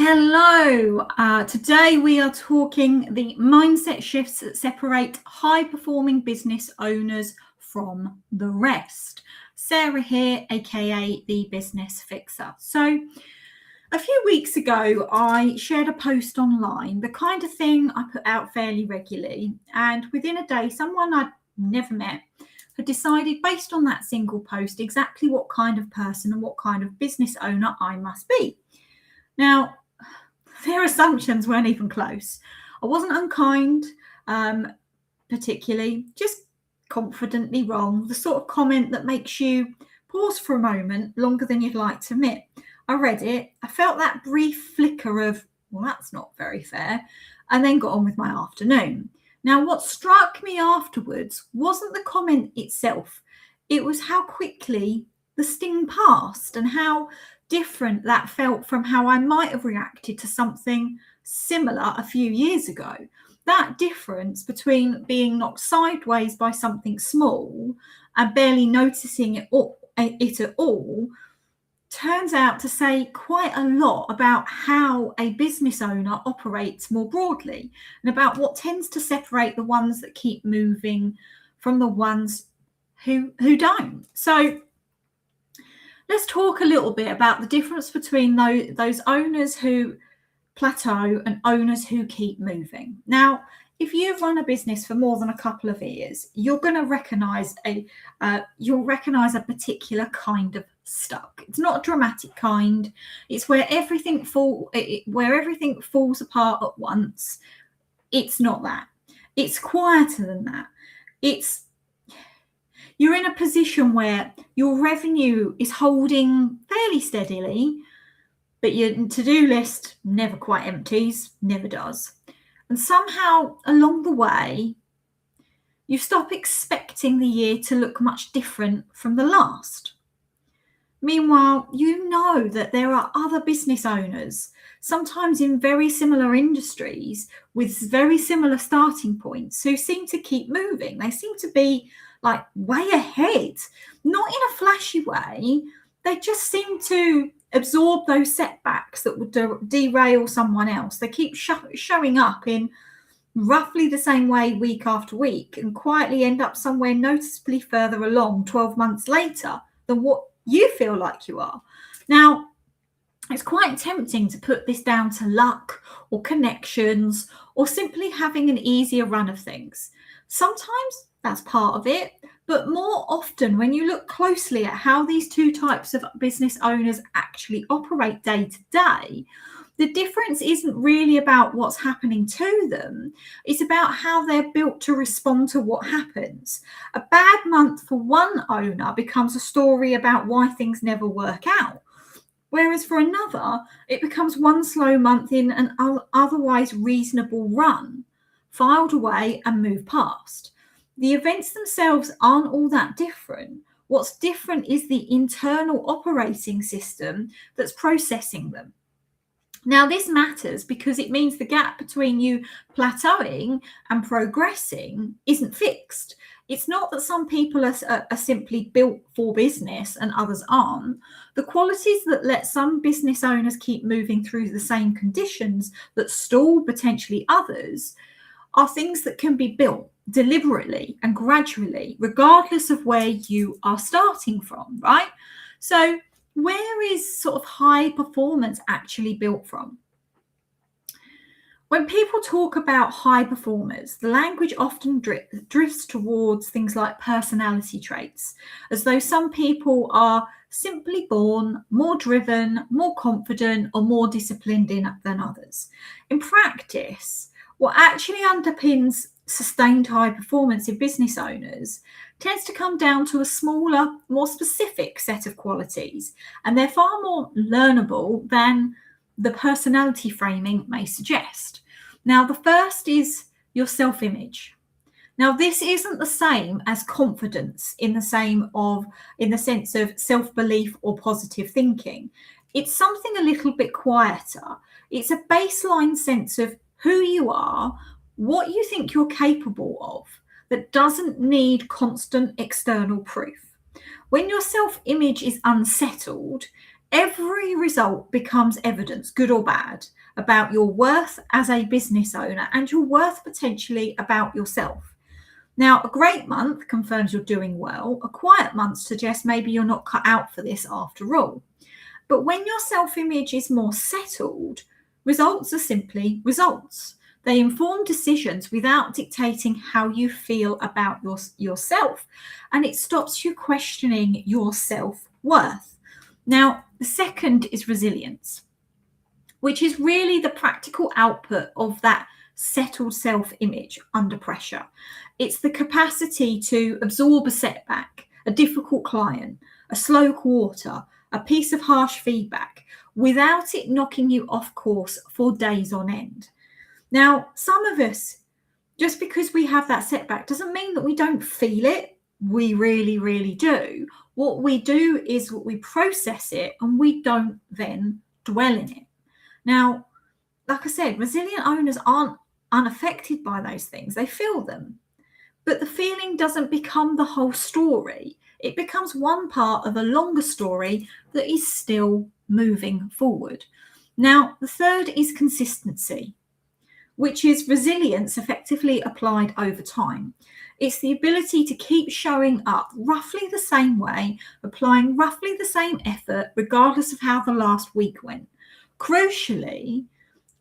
Hello. Today we are talking the mindset shifts that separate high-performing business owners from the rest. Sarah here, aka the Business Fixer. So, a few weeks ago, I shared a post online, the kind of thing I put out fairly regularly, and within a day, someone I'd never met had decided, based on that single post, exactly what kind of person and what kind of business owner I must be. Now, their assumptions weren't even close. I wasn't unkind, particularly, just confidently wrong. The sort of comment that makes you pause for a moment longer than you'd like to admit. I read it. I felt that brief flicker of, well, that's not very fair, and then got on with my afternoon. Now, what struck me afterwards wasn't the comment itself. It was how quickly the sting passed and how different that felt from how I might have reacted to something similar a few years ago. That difference between being knocked sideways by something small and barely noticing it at all turns out to say quite a lot about how a business owner operates more broadly and about what tends to separate the ones that keep moving from the ones who don't. So let's talk a little bit about the difference between those owners who plateau and owners who keep moving. Now, if you've run a business for more than a couple of years, you're going to recognize a particular kind of stuck. It's not a dramatic kind. It's where everything falls apart at once. It's not that. It's quieter than that. You're in a position where your revenue is holding fairly steadily, but your to-do list never quite empties, never does. And somehow along the way, you stop expecting the year to look much different from the last. Meanwhile, you know that there are other business owners, sometimes in very similar industries with very similar starting points, who seem to keep moving. They seem to be like way ahead, not in a flashy way. They just seem to absorb those setbacks that would derail someone else. They keep showing up in roughly the same way week after week and quietly end up somewhere noticeably further along 12 months later than what you feel like you are. Now, it's quite tempting to put this down to luck or connections or simply having an easier run of things. Sometimes that's part of it, but more often when you look closely at how these two types of business owners actually operate day to day, the difference isn't really about what's happening to them. It's about how they're built to respond to what happens. A bad month for one owner becomes a story about why things never work out. Whereas for another, it becomes one slow month in an otherwise reasonable run, filed away and moved past. The events themselves aren't all that different. What's different is the internal operating system that's processing them. Now, this matters because it means the gap between you plateauing and progressing isn't fixed. It's not that some people are simply built for business and others aren't. The qualities that let some business owners keep moving through the same conditions that stall potentially others are things that can be built deliberately and gradually, regardless of where you are starting from, right? So, where is sort of high performance actually built from? When people talk about high performers, the language often drifts towards things like personality traits, as though some people are simply born more driven, more confident, or more disciplined than others. In practice, what actually underpins sustained high performance in business owners tends to come down to a smaller, more specific set of qualities, and they're far more learnable than the personality framing may suggest. Now, the first is your self-image. Now, this isn't the same as confidence in the sense of self-belief or positive thinking. It's something a little bit quieter. It's a baseline sense of who you are, what you think you're capable of, that doesn't need constant external proof. When your self-image is unsettled, Every result becomes evidence, good or bad, about your worth as a business owner and your worth potentially about yourself. Now, a great month confirms you're doing well. A quiet month suggests maybe you're not cut out for this after all. But when your self-image is more settled, results are simply results. They inform decisions without dictating how you feel about yourself, and it stops you questioning your self-worth. Now, the second is resilience, which is really the practical output of that settled self-image under pressure. It's the capacity to absorb a setback, a difficult client, a slow quarter, a piece of harsh feedback, without it knocking you off course for days on end. Now, some of us, just because we have that setback doesn't mean that we don't feel it. We really, really do. What we do is we process it and we don't then dwell in it. Now, like I said, resilient owners aren't unaffected by those things. They feel them. But the feeling doesn't become the whole story. It becomes one part of a longer story that is still moving forward. Now, the third is consistency, which is resilience effectively applied over time. It's the ability to keep showing up roughly the same way, applying roughly the same effort, regardless of how the last week went. Crucially,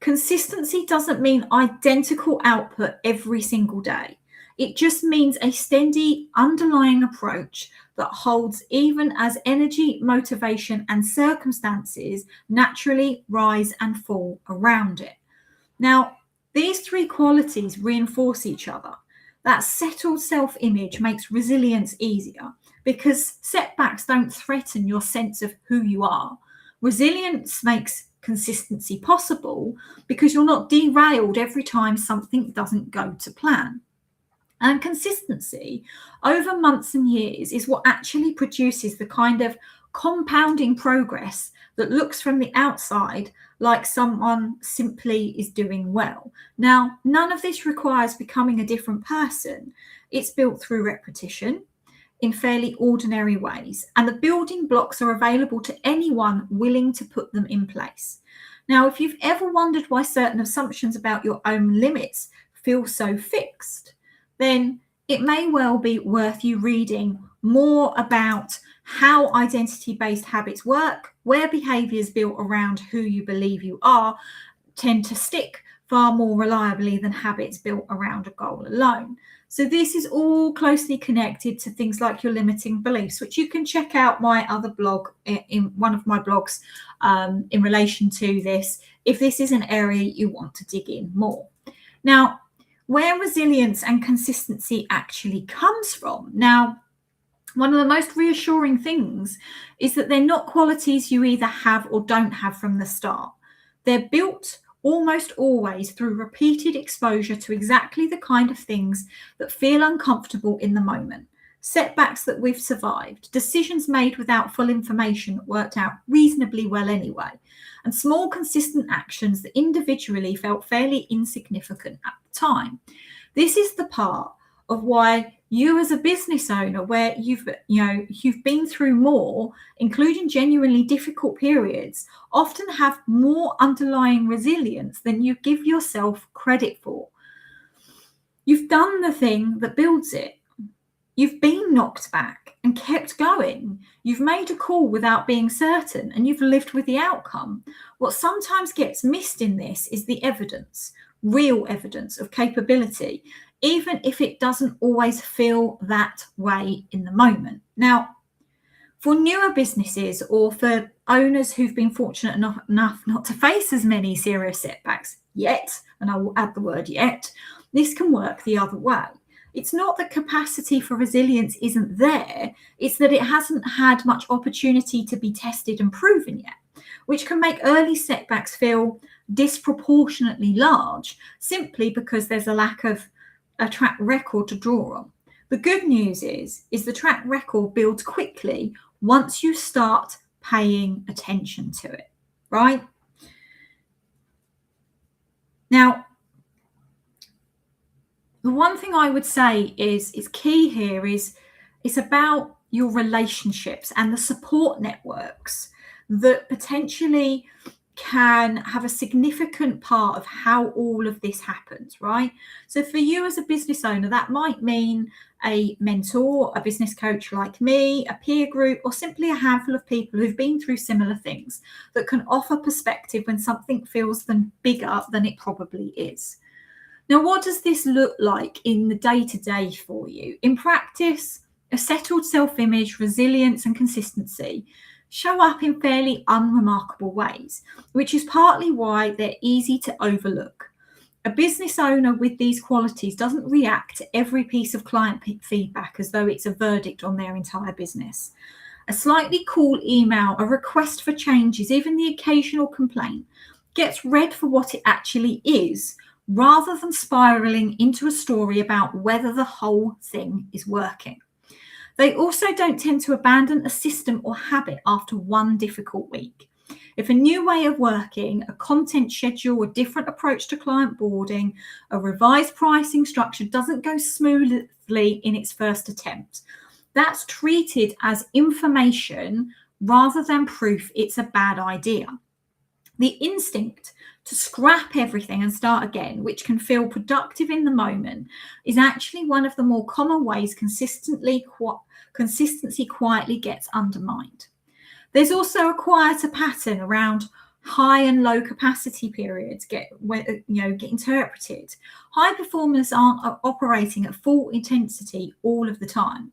consistency doesn't mean identical output every single day. It just means a steady underlying approach that holds even as energy, motivation, and circumstances naturally rise and fall around it. Now, these three qualities reinforce each other. That settled self-image makes resilience easier because setbacks don't threaten your sense of who you are. Resilience makes consistency possible because you're not derailed every time something doesn't go to plan. And consistency over months and years is what actually produces the kind of compounding progress that looks from the outside like someone simply is doing well. Now, none of this requires becoming a different person. It's built through repetition in fairly ordinary ways, and the building blocks are available to anyone willing to put them in place. Now, if you've ever wondered why certain assumptions about your own limits feel so fixed, then it may well be worth you reading more about how identity-based habits work, where behaviours built around who you believe you are tend to stick far more reliably than habits built around a goal alone. So this is all closely connected to things like your limiting beliefs, which you can check out my other blog in one of my blogs in relation to this, if this is an area you want to dig in more. Now, where resilience and consistency actually comes from. Now, one of the most reassuring things is that they're not qualities you either have or don't have from the start. They're built almost always through repeated exposure to exactly the kind of things that feel uncomfortable in the moment. Setbacks that we've survived, decisions made without full information that worked out reasonably well anyway, and small consistent actions that individually felt fairly insignificant at the time. This is the part of why you as a business owner, where you've been through more, including genuinely difficult periods, often have more underlying resilience than you give yourself credit for. You've done the thing that builds it. You've been knocked back and kept going. You've made a call without being certain, and you've lived with the outcome. What sometimes gets missed in this is the evidence, real evidence of capability, even if it doesn't always feel that way in the moment. Now, for newer businesses or for owners who've been fortunate enough not to face as many serious setbacks yet, and I will add the word yet, this can work the other way. It's not that capacity for resilience isn't there, it's that it hasn't had much opportunity to be tested and proven yet, which can make early setbacks feel disproportionately large simply because there's a lack of a track record to draw on. The good news is the track record builds quickly once you start paying attention to it, right? Now, the one thing I would say is key here is it's about your relationships and the support networks that potentially can have a significant part of how all of this happens, right? So for you as a business owner, that might mean a mentor, a business coach like me, a peer group, or simply a handful of people who've been through similar things that can offer perspective when something feels bigger than it probably is. Now, what does this look like in the day-to-day for you? In practice, a settled self-image, resilience, and consistency show up in fairly unremarkable ways, which is partly why they're easy to overlook. A business owner with these qualities doesn't react to every piece of client feedback as though it's a verdict on their entire business. A slightly cool email, a request for changes, even the occasional complaint gets read for what it actually is, rather than spiraling into a story about whether the whole thing is working. They also don't tend to abandon a system or habit after one difficult week. If a new way of working, a content schedule, a different approach to client boarding, a revised pricing structure doesn't go smoothly in its first attempt, that's treated as information rather than proof it's a bad idea. The instinct to scrap everything and start again, which can feel productive in the moment, is actually one of the more common ways consistency quietly gets undermined. There's also a quieter pattern around high and low capacity periods get interpreted. High performers aren't operating at full intensity all of the time.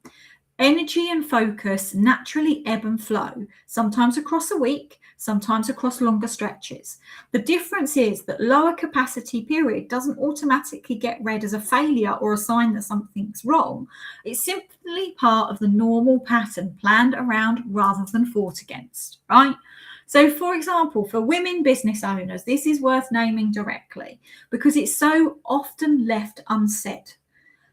Energy and focus naturally ebb and flow, sometimes across a week, sometimes across longer stretches. The difference is that lower capacity period doesn't automatically get read as a failure or a sign that something's wrong. It's simply part of the normal pattern planned around rather than fought against, right? So, for example, for women business owners, this is worth naming directly because it's so often left unsaid.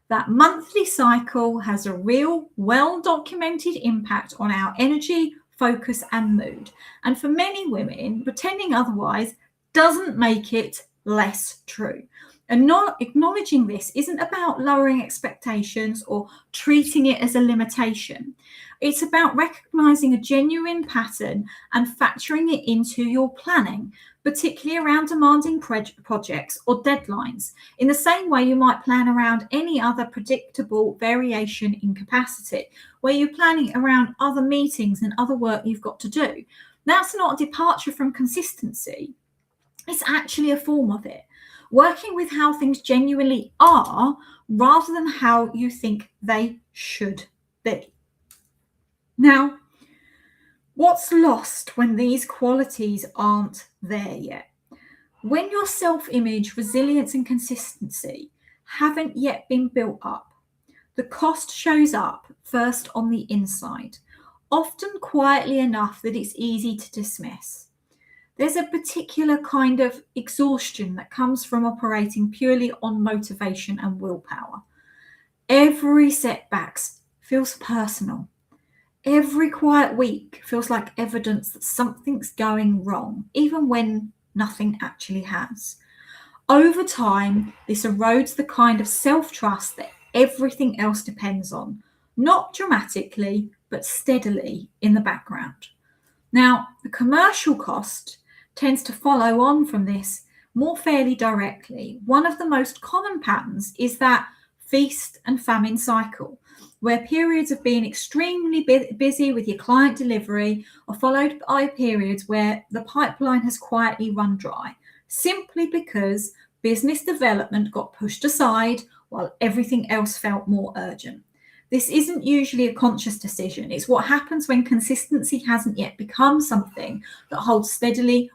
That monthly cycle has a real, well-documented impact on our energy, focus, and mood. And for many women, pretending otherwise doesn't make it less true. And not acknowledging this isn't about lowering expectations or treating it as a limitation. It's about recognizing a genuine pattern and factoring it into your planning, particularly around demanding projects or deadlines, in the same way you might plan around any other predictable variation in capacity, where you're planning around other meetings and other work you've got to do. That's not a departure from consistency. It's actually a form of it. Working with how things genuinely are rather than how you think they should be. Now, what's lost when these qualities aren't there yet? When your self-image, resilience, and consistency haven't yet been built up, the cost shows up first on the inside, often quietly enough that it's easy to dismiss. There's a particular kind of exhaustion that comes from operating purely on motivation and willpower. Every setback feels personal. Every quiet week feels like evidence that something's going wrong, even when nothing actually has. Over time, this erodes the kind of self-trust that everything else depends on, not dramatically, but steadily in the background. Now, the commercial cost tends to follow on from this more fairly directly. One of the most common patterns is that feast and famine cycle, where periods of being extremely busy with your client delivery are followed by periods where the pipeline has quietly run dry, simply because business development got pushed aside while everything else felt more urgent. This isn't usually a conscious decision. It's what happens when consistency hasn't yet become something that holds steady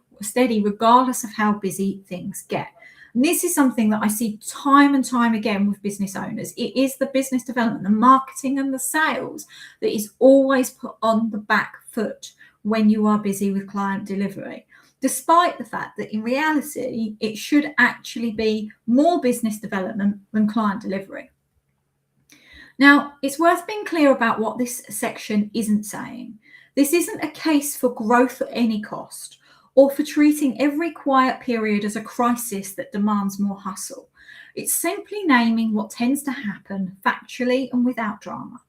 regardless of how busy things get. And this is something that I see time and time again with business owners. It is the business development, the marketing, and the sales that is always put on the back foot when you are busy with client delivery, despite the fact that in reality, it should actually be more business development than client delivery. Now, it's worth being clear about what this section isn't saying. This isn't a case for growth at any cost, or for treating every quiet period as a crisis that demands more hustle. It's simply naming what tends to happen factually and without drama.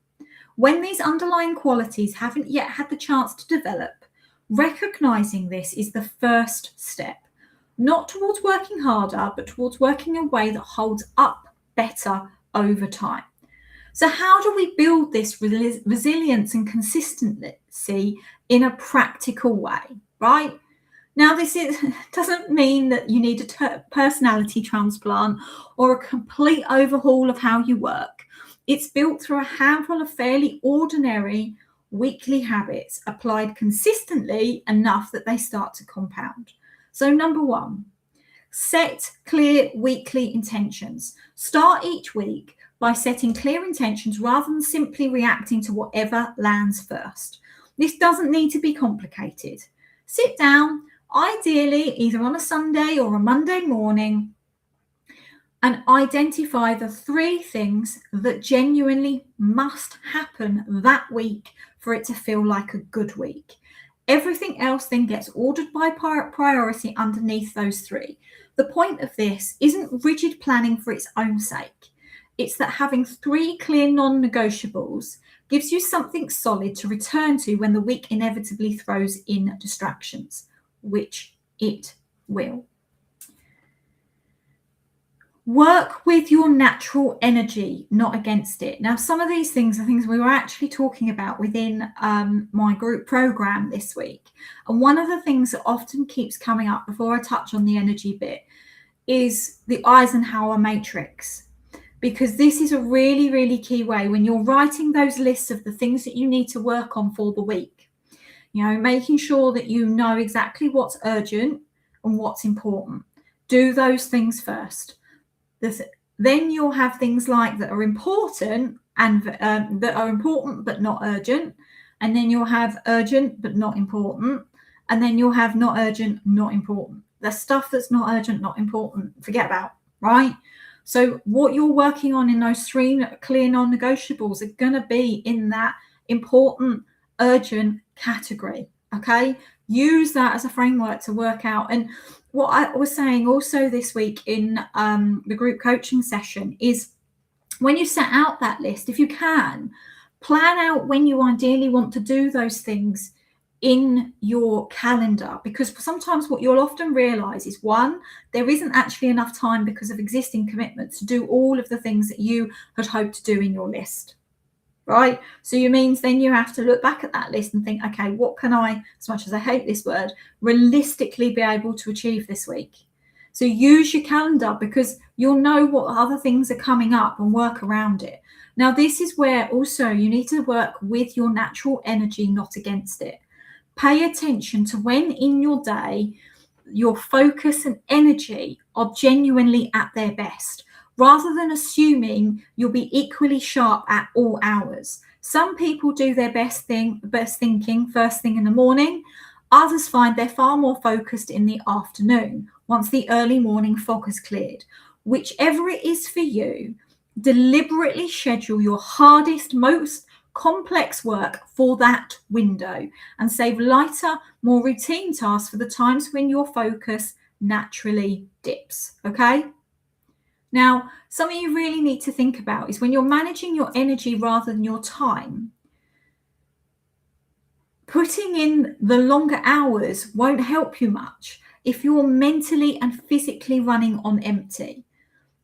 When these underlying qualities haven't yet had the chance to develop, Recognizing this is the first step, not towards working harder, but towards working in a way that holds up better over time. So how do we build this resilience and consistency in a practical way, right? Now, this doesn't mean that you need a personality transplant or a complete overhaul of how you work. It's built through a handful of fairly ordinary weekly habits applied consistently enough that they start to compound. So number one, set clear weekly intentions. Start each week by setting clear intentions rather than simply reacting to whatever lands first. This doesn't need to be complicated. Sit down, ideally either on a Sunday or a Monday morning, and identify the 3 things that genuinely must happen that week for it to feel like a good week. Everything else then gets ordered by priority underneath those 3. The point of this isn't rigid planning for its own sake. It's that having 3 clear non-negotiables gives you something solid to return to when the week inevitably throws in distractions, which it will. Work with your natural energy, not against it. Now, some of these things are things we were actually talking about within my group program this week. And one of the things that often keeps coming up before I touch on the energy bit is the Eisenhower matrix, because this is a really, really key way when you're writing those lists of the things that you need to work on for the week. You know, making sure that you know exactly what's urgent and what's important. Do those things first. Then you'll have things like that are important and that are important but not urgent, and then you'll have urgent but not important, and then you'll have not urgent, not important. The stuff that's not urgent, not important, forget about, right? So what you're working on in those 3 clear non-negotiables are going to be in that important, urgent category, okay? Use that as a framework to work out. And what I was saying also this week in the group coaching session is when you set out that list, if you can, plan out when you ideally want to do those things in your calendar, because sometimes what you'll often realize is, 1, there isn't actually enough time because of existing commitments to do all of the things that you had hoped to do in your list. Right? So it means then you have to look back at that list and think, okay, what can I, as much as I hate this word, realistically be able to achieve this week? So use your calendar, because you'll know what other things are coming up and work around it. Now, this is where also you need to work with your natural energy, not against it. Pay attention to when in your day your focus and energy are genuinely at their best, rather than assuming you'll be equally sharp at all hours. Some people do their best thinking first thing in the morning. Others find they're far more focused in the afternoon, once the early morning fog has cleared. Whichever it is for you, deliberately schedule your hardest, most complex work for that window and save lighter, more routine tasks for the times when your focus naturally dips, okay? Now, something you really need to think about is when you're managing your energy rather than your time, putting in the longer hours won't help you much if you're mentally and physically running on empty.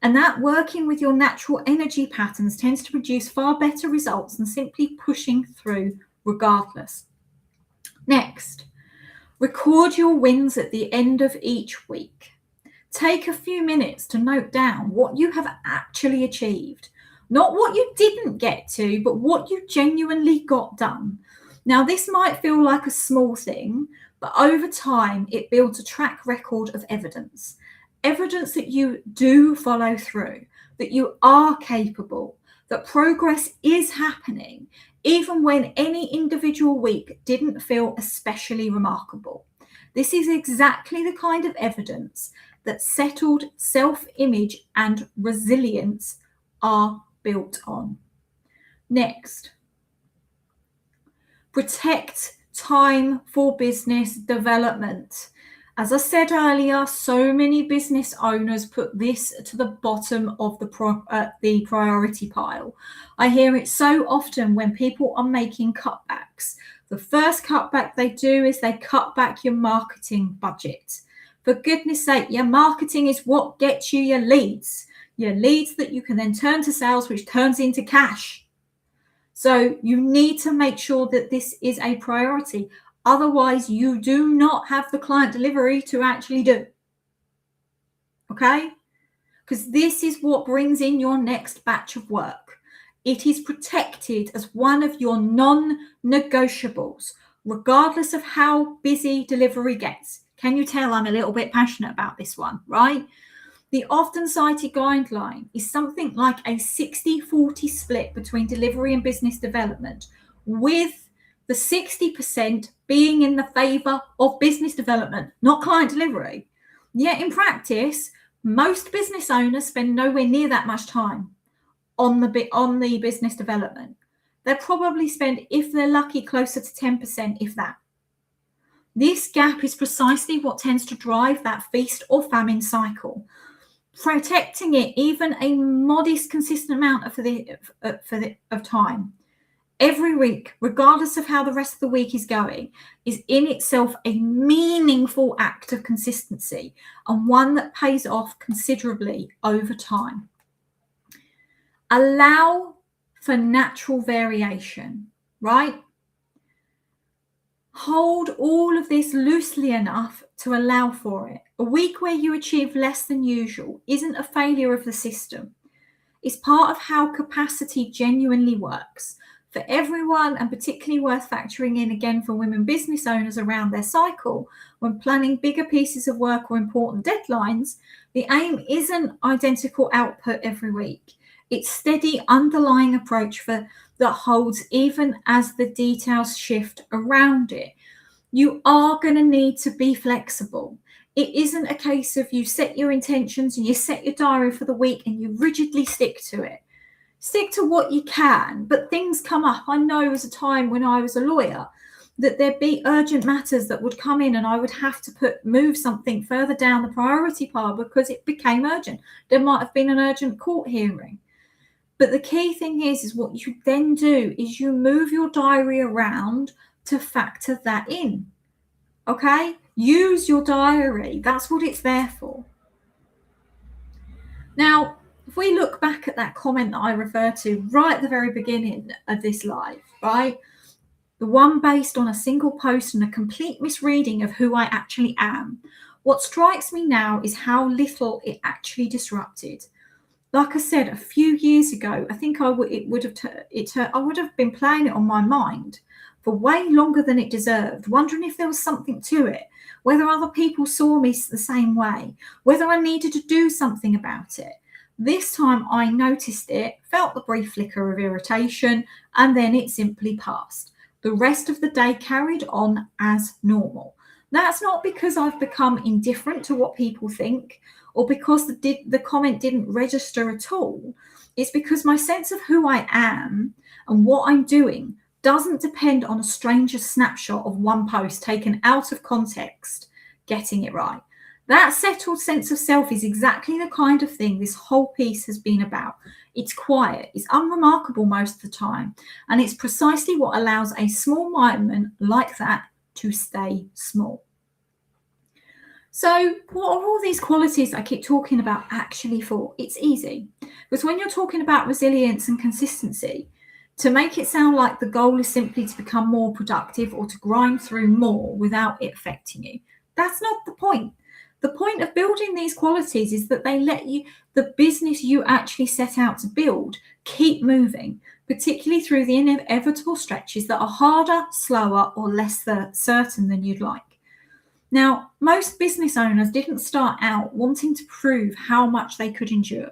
And that working with your natural energy patterns tends to produce far better results than simply pushing through regardless. Next, record your wins at the end of each week. Take a few minutes to note down what you have actually achieved. Not what you didn't get to, but what you genuinely got done. Now, this might feel like a small thing, but over time, it builds a track record of evidence. Evidence that you do follow through, that you are capable, that progress is happening, even when any individual week didn't feel especially remarkable. This is exactly the kind of evidence that settled self-image and resilience are built on. Next, protect time for business development. As I said earlier, so many business owners put this to the bottom of the priority pile. I hear it so often when people are making cutbacks. The first cutback they do is they cut back your marketing budget. For goodness sake, your marketing is what gets you your leads that you can then turn to sales, which turns into cash. So you need to make sure that this is a priority. Otherwise, you do not have the client delivery to actually do. Okay? Because this is what brings in your next batch of work. It is protected as one of your non-negotiables, regardless of how busy delivery gets. Can you tell I'm a little bit passionate about this one, right? The often cited guideline is something like a 60-40 split between delivery and business development, with the 60% being in the favor of business development, not client delivery. Yet in practice, most business owners spend nowhere near that much time on the business development. They'll probably spend, if they're lucky, closer to 10%, if that. This gap is precisely what tends to drive that feast or famine cycle. Protecting it even a modest, consistent amount of time every week, regardless of how the rest of the week is going, is in itself a meaningful act of consistency, and one that pays off considerably over time. Allow for natural variation, right? Hold all of this loosely enough to allow for it. A week where you achieve less than usual isn't a failure of the system. It's part of how capacity genuinely works. For everyone, and particularly worth factoring in again for women business owners around their cycle, when planning bigger pieces of work or important deadlines, the aim isn't identical output every week. It's steady underlying approach that holds even as the details shift around it. You are going to need to be flexible. It isn't a case of you set your intentions and you set your diary for the week and you rigidly stick to it. Stick to what you can, but things come up. I know there was a time when I was a lawyer that there'd be urgent matters that would come in and I would have to move something further down the priority pile because it became urgent. There might have been an urgent court hearing. But the key thing is what you then do is you move your diary around to factor that in. Okay? Use your diary. That's what it's there for. Now, if we look back at that comment that I referred to right at the very beginning of this live, right? The one based on a single post and a complete misreading of who I actually am. What strikes me now is how little it actually disrupted. Like I said, a few years ago, I think I would have been playing it on my mind for way longer than it deserved, wondering if there was something to it, whether other people saw me the same way, whether I needed to do something about it. This time I noticed it, felt the brief flicker of irritation, and then it simply passed. The rest of the day carried on as normal. That's not because I've become indifferent to what people think or because the comment didn't register at all. It's because my sense of who I am and what I'm doing doesn't depend on a stranger's snapshot of one post taken out of context getting it right. That settled sense of self is exactly the kind of thing this whole piece has been about. It's quiet, it's unremarkable most of the time, and it's precisely what allows a small moment like that to stay small. So what are all these qualities I keep talking about actually for? It's easy, because when you're talking about resilience and consistency, to make it sound like the goal is simply to become more productive or to grind through more without it affecting you, that's not the point. The point of building these qualities is that they let you, the business you actually set out to build, keep moving, particularly through the inevitable stretches that are harder, slower, or less certain than you'd like. Now, most business owners didn't start out wanting to prove how much they could endure.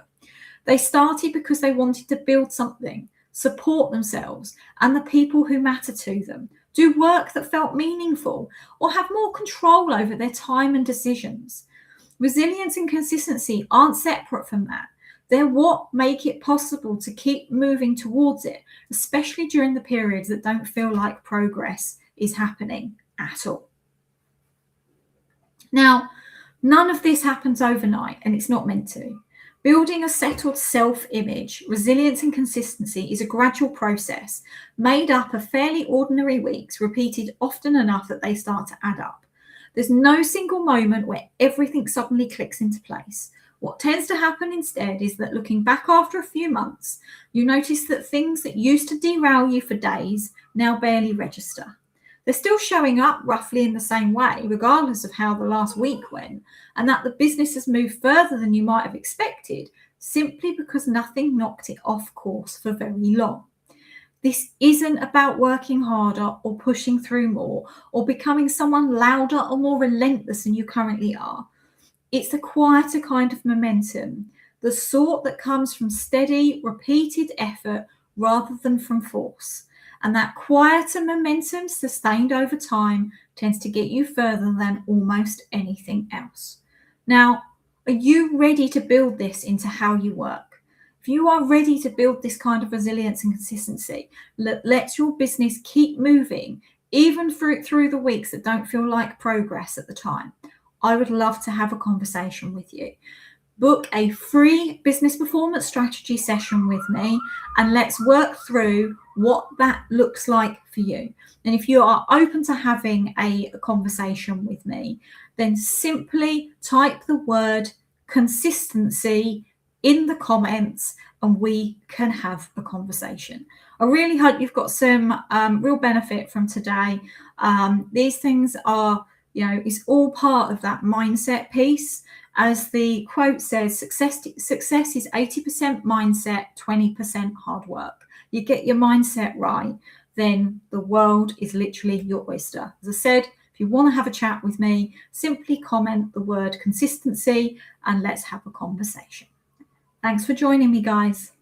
They started because they wanted to build something, support themselves and the people who matter to them, do work that felt meaningful, or have more control over their time and decisions. Resilience and consistency aren't separate from that. They're what make it possible to keep moving towards it, especially during the periods that don't feel like progress is happening at all. Now, none of this happens overnight, and it's not meant to. Building a settled self-image, resilience and consistency is a gradual process made up of fairly ordinary weeks, repeated often enough that they start to add up. There's no single moment where everything suddenly clicks into place. What tends to happen instead is that looking back after a few months, you notice that things that used to derail you for days now barely register. They're still showing up roughly in the same way, regardless of how the last week went, and that the business has moved further than you might have expected, simply because nothing knocked it off course for very long. This isn't about working harder or pushing through more or becoming someone louder or more relentless than you currently are. It's a quieter kind of momentum, the sort that comes from steady, repeated effort rather than from force. And that quieter momentum, sustained over time, tends to get you further than almost anything else. Now, are you ready to build this into how you work? If you are ready to build this kind of resilience and consistency, let your business keep moving, even through the weeks that don't feel like progress at the time, I would love to have a conversation with you. Book a free business performance strategy session with me and let's work through what that looks like for you. And if you are open to having a conversation with me, then simply type the word consistency in the comments and we can have a conversation. I really hope you've got some real benefit from today. These things are, it's all part of that mindset piece. As the quote says, success is 80% mindset, 20% hard work. You get your mindset right, then the world is literally your oyster. As I said, if you want to have a chat with me, simply comment the word consistency and let's have a conversation. Thanks for joining me, guys.